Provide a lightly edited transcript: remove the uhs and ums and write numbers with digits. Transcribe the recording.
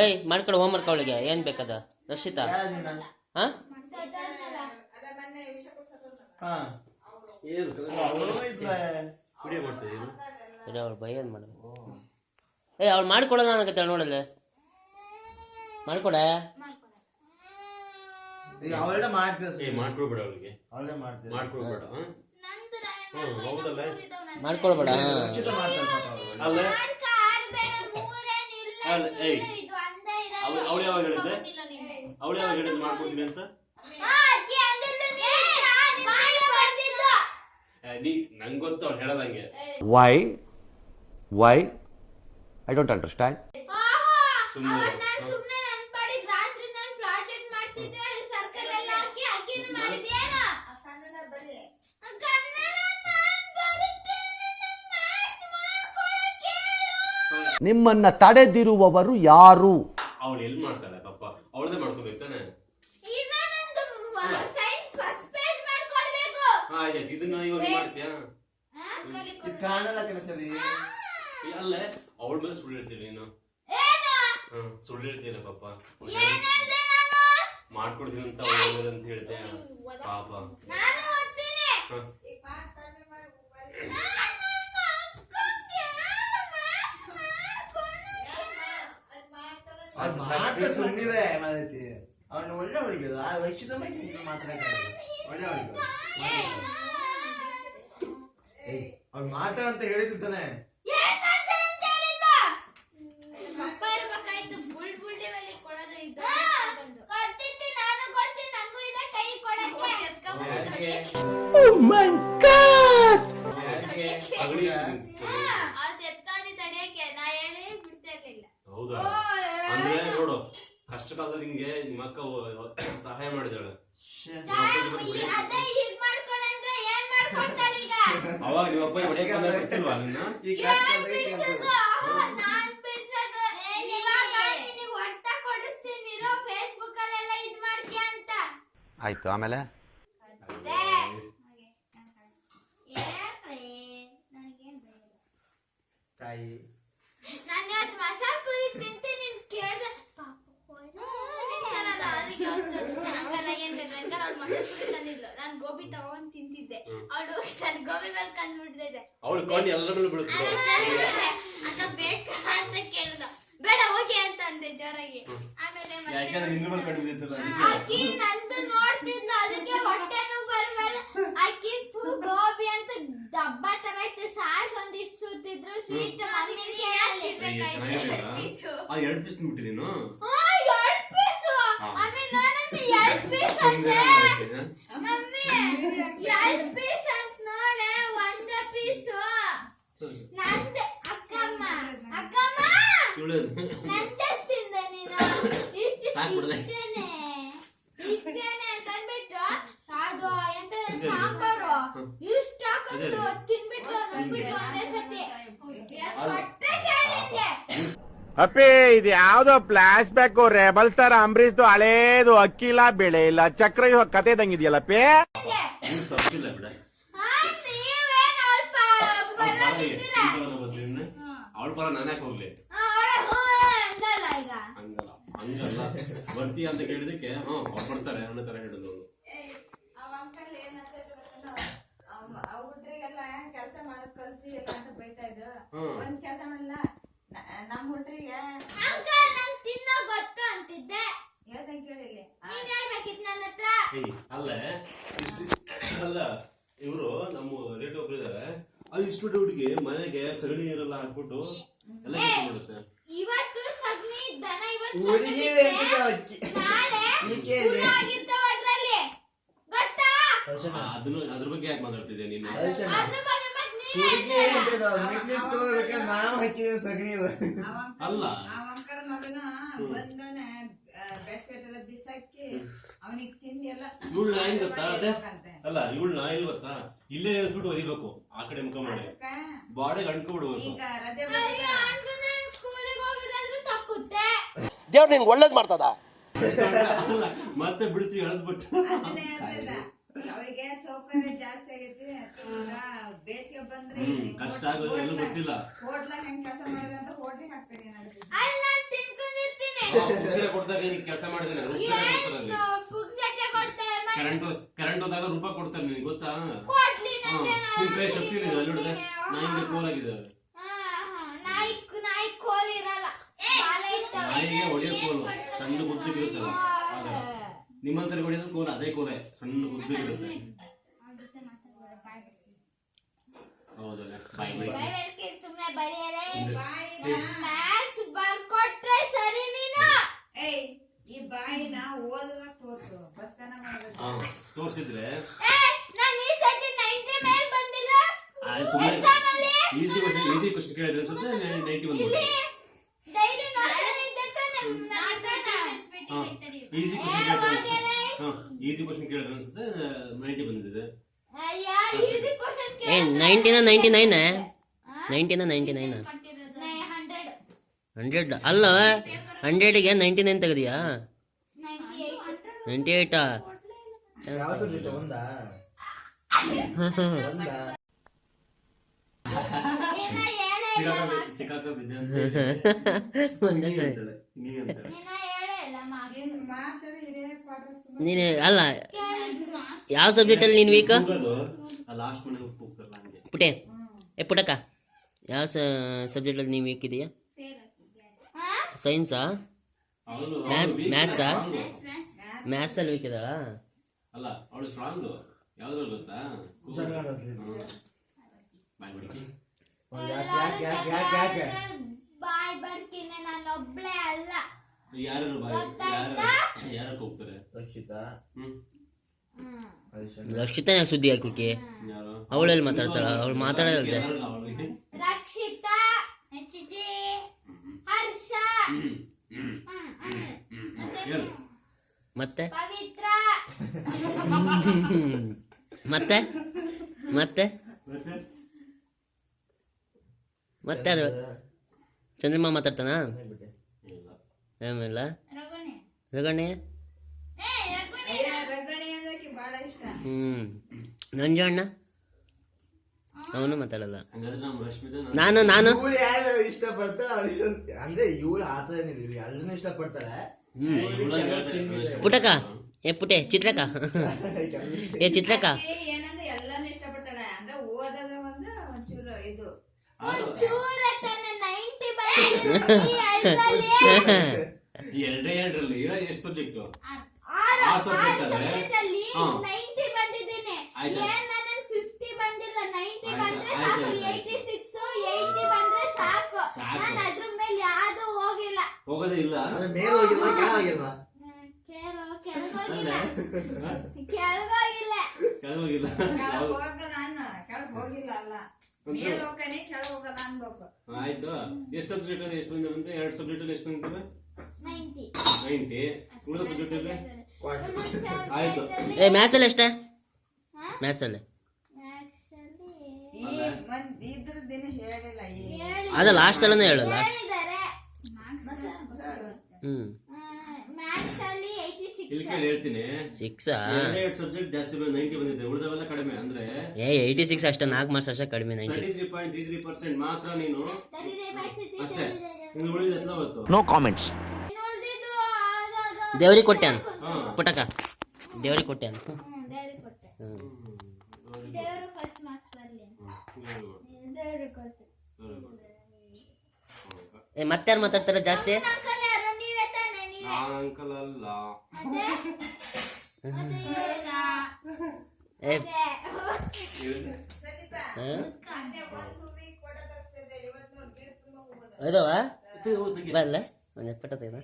ಏಯ್ ಮಾಡ್ಕೊಡು ಹೋಮ್ವರ್ಕ್ ಅವಳಿಗೆ ಏನು ಬೇಕದ ರಕ್ಷಿತಾ ಹಾಂ ಅವಳು ಭಯ ಮಾಡಬೇಕು. ಅವಳು ಮಾಡ್ಕೊಡೋಣ ಅನ್ನಕತ್ತ ನೋಡಲ್ಲ ಮಾಡ್ಕೊಡ ಮಾಡ್ಕೊಡ್ಬೇಡ ಅವಳಿಗೆ ಮಾಡ್ಕೊಡ್ಬೇಡ ಮಾಡ್ಕೊಳ್ಬೇಡ ಅವಳು ಯಾವಾಗ ಹೇಳಿದ್ದೆ ಮಾಡ್ಕೊಡ್ತೀನಿ ಅಂತ ನಂಗೆ ಗೊತ್ತು ಅವ್ಳು ಹೇಳದಂಗೆ ವೈ ಐ ಡೋಂಟ್ ಅಂಡರ್ಸ್ಟ್ಯಾಂಡ್. ನಿಮ್ಮನ್ನ ತಡೆದಿರುವವರು ಯಾರು? ಅವಳು ಎಲ್ಲಿ ಮಾಡ್ತಾಳೆ ಪಾಪ, ಅವಳದೇ ಮಾಡ್ಕೋಬೇಕಾನೆ. ಇದನ್ನ ಇವಾಗ ಮಾಡ್ತೀಯಾ? ಅಲ್ಲ ಅವಳ ಮೇಲೆ ಸುಳ್ಳು ಹೇಳ್ತೀನಿ ನೀನು. ಸುಳ್ಳು ಹೇಳ್ತೀಯಲ್ಲ ಪಾಪ, ಮಾಡ್ಕೊಡ್ತೀನಿ ಅಂತ ಅಂತ ಹೇಳ್ತೆ ಪಾಪ. ಸುಮ್ಮನಿದೆ ಅವನು ಒಳ್ಳೆ ಹುಡುಗಿರು ವೈಶ್ಯದ ಮಾತಾಡೋದು ಒಳ್ಳೆ ಹುಡುಗಿರು. ಅವ್ನು ಮಾತಾಡಂತ ಹೇಳಿದ್ದಾನೆ. ಹೌದಾ? ಅಂದ್ರೆ ನೋಡು, ಕಷ್ಟ ಕಾಲದಲ್ಲಿ ನಿಂಗೆ ನಿಮ್ಮ ಅಕ್ಕ ಸಹಾಯ ಮಾಡಿದಾಳೆ. ಅವಾಗ ನಿಮ್ಮ ಅಪ್ಪ ಬಿಡಿಸಿಲ್ವಾ ನಿನ್ನ? ಆಯ್ತು, ಆಮೇಲೆ ತಾಯಿ ಮಸಾಲ ಪುರಿ ತಿಂತೆ ನೀನ್ ಕೇಳ್ದೆ ನಾನು ಗೋಬಿ ತಗೊಂಡ್ ತಿಂತಿದ್ದೆ. ಅವಳು ನನ್ ಗೋಬಿ ಮೇಲೆ ಕಂಡ್ಬಿಡ್ತಿದ್ದೆ. ಅಕ್ಕ ಬೇಕಾ ಅಂತ ಕೇಳಿದ. ಬೇಡ ಹೋಗಿ ಅಂತ ಅಂದೆ ಜೋರಾಗಿ. ಆಮೇಲೆ ಅಕ್ಕಿ ನಂದು ನೋಡ್ತಿದ್ಲ, ಅದಕ್ಕೆ ಹೊಟ್ಟೆನೂ ಬರ್ಬೇಡ. ಅಕ್ಕಿ ಗೋಬಿ ಅಂತ ದಬ್ಬ ತರ ಇತ್ತು, ಸಾಸ್ ಒಂದಿಷ್ಟು ಸುತ್ತಿದ್ರು ಸ್ವೀಟ್ ಇಷ್ಟೇನೆ ತಂದ್ಬಿಟ್ಟು ಅದು ಎಂತ ಸಾಂಬಾರು ಇಷ್ಟ ಹಾಕೊಂಡು ತಿನ್ಬಿಟ್ಟು ನುಂಗ್ಬಿಟ್ಟು ಒಂದೇ ಸತಿ ಅಪ್ಪಿ ಇದು ಯಾವ್ದೋ ಫ್ಲಾಶ್ ಬ್ಯಾಕ್ ರೆಬಲ್ ತರ ಅಂಬರೀಶ್ದು ಹಳೇದು ಅಕ್ಕಿ ಇಲ್ಲ ಬೆಳೆ ಇಲ್ಲ ಚಕ್ರ ಇವಾಗ ಕತೆ ಇದಂಗಿದ್ಯಲ್ಲಪ್ಪಿ. ಅವಳ ಪರ ನಾನೇ ಹೋಗ್ಲಿ ಹಂಗಲ್ಲ ಬರ್ತೀಯ ಅಂತ ಕೇಳಿದಕ್ಕೆ ಅವ್ರು ಬರ್ತಾರೆ ಅನ್ನೋ ತರ ಹೇಳಿದ್ರು. ಹುಡ್ರಿಗೆಲ್ಲ ಕೆಲಸ ಮಾಡಕ್ ಕಲ್ಸಿ ಎಲ್ಲ ಅಂತ ಬೈತಾ ಇದ್ರು. ಒಂದ್ ಕೆಲಸ ಮಾಡಲ್ಲ ನಮ್ ಹುಡ್ರಿಗೆ ತಿನ್ನೋ ಗೊತ್ತು ಅಂತಿದ್ದೆ. ಯೋಚನೆ ಕೇಳಿಲ್ಲ ನೀನ್ ಹೇಳ್ಬೇಕಿತ್ತು ನನ್ನ ಹತ್ರ. ಅಲ್ಲ ಇವ್ರು ನಮ್ಮ ರೇಟ್ ಒಬ್ರು ಇದಾರೆ, ಅಲ್ಲಿ ಇಷ್ಟು ಹುಡುಗಿ ಮನೆಗೆ ಸಗಣಿ ನೀರೆಲ್ಲ ಹಾಕ್ಬಿಟ್ಟು ಎಲ್ಲ ಮಾಡುತ್ತೆ. ಇವತ್ತು ಸಗಣಿ ದನ ಅದ್ರ ಬಗ್ಗೆ ಯಾಕೆ ಮಾತಾಡ್ತಿದ್ದೆ ನೀನು? ಅಲ್ಲ ಬೇಸ್ಕೆಟ್ ಬಿಸಾಕಿ ಅವನಿಗೆ ತಿಂಡಿ ಎಲ್ಲ ಇವಳನ್ನ ಏನ್ ಗೊತ್ತಾ? ಅಲ್ಲ ಇವಳನ್ನ ಎಲ್ಲಿ ಗೊತ್ತಾ, ಇಲ್ಲೇ ನೆನೆಸ್ಬಿಟ್ಟು ಒದಿಬೇಕು, ಆ ಕಡೆ ಮುಖ ಮಾಡಿ ಬಾಡಿಗೆ ಅಂಟ್ಕೊಬಿಡ್ಬೇಕು. ದೇವ್ರು ನಿಂಗೆ ಒಳ್ಳೇದ್ ಮಾಡ್ತದ ಮತ್ತೆ ಬಿಡಿಸಿ ಎಳೆದ್ಬಿಟ್ಟು. ಅವರಿಗೆ ಸೌಕರ್ಯ ಜಾಸ್ತಿ ಆಗೈತಿ, ಬೇಸಿಗೆ ಬಂದ್ರೆ ಕಷ್ಟ ಆಗೋದು ಎಲ್ಲ ಗೊತ್ತಿಲ್ಲ. ಹೋಟ್ಲಾಗ ಹೆಂಗ್ ಕೆಲಸ ಮಾಡೋದಂತ ಹೋಟ್ಲಿಗೆ ಹಾಕ್ತೀನಿ. ಪುಕ್ಸಟೆ ಕೊಡ್ತಾರೆ, ನಿನಗೆ ಕೆಲಸ ಮಾಡಿದ್ರೆ ರೂಪಾಯಿ ಕೊಡ್ತಾರೆ ಅಲ್ಲಿ. ಪುಕ್ಸಟೆ ಕೊಡ್ತಾರೆ ಮತ್ತೆ ಕರೆಂಟ್ ಹೋದಾಗ ರೂಪಾಯಿ ಕೊಡ್ತಾರೆ, ನಿನಗೆ ಗೊತ್ತಾ? ಕೊಡ್ಲಿ ನಂಗೆ ನಿನ್ ಕೈ ಶಕ್ತಿ ಇದೆ ಅಲ್ಲಿ ನೋಡಿದೆ, ನಾಯಿಗೆ ಕೋಲಾಗಿದ್ದಾವೆ. ನಾಯಿ ಕೋಲ್ ಇರಲ್ಲ, ಬಾಲ ಇರ್ತವೆ. ನಾಯಿಗೆ ಹೊಡೆಯೋ ಕೋಲು ಸಣ್ಣ ಗುದ್ದಿಗಿರುತ್ತಲ್ಲ, ನಿಮ್ಮಂತರಿಗೆ ಹೊಡೆಯೋದು ಕೋಲು ಅದೇ ಕೋಲೆ, ಸಣ್ಣ ಗುದ್ದಿಗಿರುತ್ತೆ. ಹೌದಲ್ಲ, ಬಾಯ್ ಬಿಡಿ. ಸುಮ್ನೆ ಬರೆಯರೆ ಮ್ಯಾಥ್ಸ್ ಬರ್ಕೊಟ್ರೆ ಸರಿ ನೀನು. ಏಯ್ ಈ ಬಾಯಿನ ಓದದ ತೋರ್ಸು ಬಸ್ತಾನ ಮಾಡೋದು. ತೋರಿಸಿದ್ರೆ ನಾನು ಈ ಸತಿ 90 ಮೇಲೆ ಬಂದಿಲ್ಲ. ಸುಮ್ಮನೆ ಈಸಿ ಕ್ವಶನ್ ಕೇಳಿದ್ರೆ ಸುತ್ತ 90 ಬಂದಿದೆ. ಡೈರಿ ನೋಡ್ತಾನೆ ಇದ್ದೆ ತಾನೆ ಈಸಿ ಕ್ವಶನ್ ಕೇಳಿದ್ರೆ ಈಸಿ ಕ್ವಶನ್ ಕೇಳಿದ್ರೆ ಅನ್ಸುತ್ತೆ 90 ಬಂದಿದೆ. ಅಯ್ಯ ಈಸಿ ಕ್ವೆಶ್ಚನ್ ಏ 90 99 90 99 100 ಅಲ್ಲ 100ಗೆ 99 ತೆಗೆದಿಯಾ? 98 ಯಾವ ಸಬ್ಜೆಕ್ಟ್ ಒಂದಾ ಸಿಕ್ಕಾಕ ಬಿದ್ದೆ ಅಂತ ಒಂದೇ ಸರಿ ಹಿಂಗೆ ಅಂತಾಳೆ. ಮಾತಾಡಿ ಇದೇ ಪಾಠ ನೀನು ಅಲ್ಲ ಯಾವ ಸಬ್ಜೆಕ್ಟಲ್ಲಿ ನೀನು ವೀಕ್? ಲಾಸ್ಟ್ ಮನೆ ಹೋಗ್ತಾರಲ್ಲ ಹಂಗೆ. ಪುಟೆ ಏ ಪುಟಕ ಯಾವ ಸಬ್ಜೆಕ್ಟಲ್ಲಿ ನೀವು ವೀಕ್ ಇದೆಯಾ? ಸೈನ್ಸಾ? ಮ್ಯಾಥ್ಸಾ? ಮ್ಯಾಥ್ಸಲ್ಲಿ ವೀಕ್ ಇದ್ದಾಳ? ಅಲ್ಲ ಅವಳು ಸ್ಟ್ರಾಂಗ್ ಯಾವ್ದ್ರಲ್ಲಿ ಗೊತ್ತಾ? ಬಾಯ್ ಬಿಡ್ಕಿ. ಬಾಯ್ ಬರ್ತೀನಿ, ನಾನು ಒಬ್ಳೆ ಅಲ್ಲ. ಯಾರು ಹೋಗ್ತಾರೆ? ರಕ್ಷಿತಾ ರಕ್ಷಿತಾ ಯಾಕೆ ಸುದ್ದಿ ಹಾಕೋಕೆ? ಯಾರು? ಅವಳೆಲ್ಲಿ ಮಾತಾಡ್ತಾಳ? ಅವಳು ಮಾತಾಡೋದಲ್ದೆ. ರಕ್ಷಿತಾ, ಹರ್ಷ, ಮತ್ತೆ ಪವಿತ್ರ, ಮತ್ತೆ ಮತ್ತೆ ಮತ್ತೆ ಯಾರು? ಚಂದ್ರಮ್ಮ ಮಾತಾಡ್ತಾನ? ಆಮೇಲೆ ರಗಣೆ ರಗಣಿ ಅಂದ್ರೆ ಬಹಳ ಇಷ್ಟ. ನಂಜಣ್ಣ ಅವನು ಮಾತಾಡಲ್ಲ. ಹಂಗಾದ್ರೆ ನಮ್ಮ ರಶ್ಮಿತಾ ನಾನು ಇವಳು ಯಾರು ಇಷ್ಟಪಡ್ತಾಳೆ ಅಂದ್ರೆ ಇವಳು ಆತದೇನಿಲ್ಲ ಎಲ್ಲರೂ ಇಷ್ಟಪಡ್ತಾಳೆ. ಪುಟಕ ಏ ಪುಟೆ ಚಿತ್ರಕ ಏ ಚಿತ್ರಕ ಏನಂದ್ರೆ ಎಲ್ಲಾನು ಇಷ್ಟಪಡ್ತಾಳೆ, ಅಂದ್ರೆ ಓದೋದು ಒಂದು ಒಂಚೂರು ಇದು ಒಂಚೂರ ತನ್ನ 90 ಬಂದಿದೆ ಈ ಎರಡರಲ್ಲಿ. ಈ ಎರಡರಲ್ಲಿ ಎಷ್ಟು ಸಬ್ಜೆಕ್ಟ್? ಆರು ಸಬ್ಜೆಕ್ಟ್ ಅಲ್ಲೇ? ಸಬ್ಜೆಕ್ಟ್ ಅಲ್ಲಿ 90 ಬಂದಿದ್ದೀನಿ. ಏನ್ ನಾನು 50 ಬಂದಿಲ್ಲ, 90 ಬಂದ್ರೆ ಸಾಕು. 86 80 ಬಂದ್ರೆ ಸಾಕು. ನಾನು ಅದ್ರ ಮೇಲೆ ಯಾವ್ದು ಹೋಗಿಲ್ಲ. ಹೋಗೋದೇ ಇಲ್ಲ. ಮೇಲೆ ಹೋಗಿಲ್ವಾ ಕೆಳಗಿಲ್ವಾ? ಕೆಳಗೋಗಿಲ್ಲ. ಕೆಳಗೋಗಿಲ್ಲ. ಕೆಳಗ್ ಹೋಗಲ್ಲ ಅನ್ನ, ಕೆಳಗ್ ಹೋಗಿಲ್ಲ ಅಲ್ಲ, ಮೇಲ್ ಹೋಗ್ತಾನೆ ಕೆಳಗ್ ಹೋಗಲ್ಲ ಅನ್ಬೇಕು. ಆಯ್ತು. ಎಷ್ಟು ಸಬ್ಜೆಕ್ಟ್ ಅಲ್ಲಿ ಎಷ್ಟು ಬಂದಿದೆ? 2 ಸಬ್ಜೆಕ್ಟ್ ಅಲ್ಲಿ ಎಷ್ಟು ಬಂದಿವೆ? 90. 90. ಉಳಿದ ಸಬ್ಜೆಕ್ಟ್ ಅಲ್ಲಿ ಆಯ್ತು. ಏ ಮ್ಯಾಥ್ಸಲ್ಲಿ ಎಷ್ಟೇ? ಮ್ಯಾಥ್ಸಲ್ಲಿ ಈ ಇದ್ರದ್ದೇನು ಹೇಳಿಲ್ಲ. ಅದ ಲಾಸ್ಟ್ ಸಲನೇ ಹೇಳಲ್ಲ. ಹೇಳಿದ್ದಾರೆ. ಮ್ಯಾಥ್ಸ್ ಅಲ್ಲಿ 86. ಇಲ್ಲಿ ಕೇಳಿ ಹೇಳ್ತೀನಿ. 6 2 ಸಬ್ಜೆಕ್ಟ್ ಜಾಸ್ತಿ 90 ಬಂದಿದೆ, ಉಳಿದವೆಲ್ಲ ಕಡಿಮೆ. ಅಂದ್ರೆ 86 ಅಷ್ಟೇ, 4 ಮಾರ್ಕ್ಸ್ ಅಷ್ಟೇ ಕಡಿಮೆ. 90 33.33% ಮಾತ್ರ ನೀನು ಅಷ್ಟೇ. ಇನ್ನು ಉಳಿದ ಎತ್ಲ ಹೊತ್ತು ನೋ ಕಾಮೆಂಟ್ಸ್. ದೇವ್ರಿಗೆ ಕೊಟ್ಟ್ಯಾನ ಪುಟಕ, ದೇವ್ರಿಗೆ ಕೊಟ್ಟ್ಯಾನ. ದೇವರು ಫಸ್ಟ್ ಮಾರ್ಕ್ಸ್ ಬರ್ಲಿ. ದೇವ್ರಿಗೆ ಕೊಟ್ಟು. ಏ ಮತ್ತಾರು ಮಾತಾಡ್ತಾರೆ ಜಾಸ್ತಿ? ಅಂಕಲ್ ಯಾರು? ನೀವೇ ತಾನೇ? ನೀವೇ. ನಾನು ಅಂಕಲ್ ಅಲ್ಲ. ಏ ಹೌದವಾ? ಬರಲ್ಲ ಒಂದು ಪಟ ತೆಗೆದ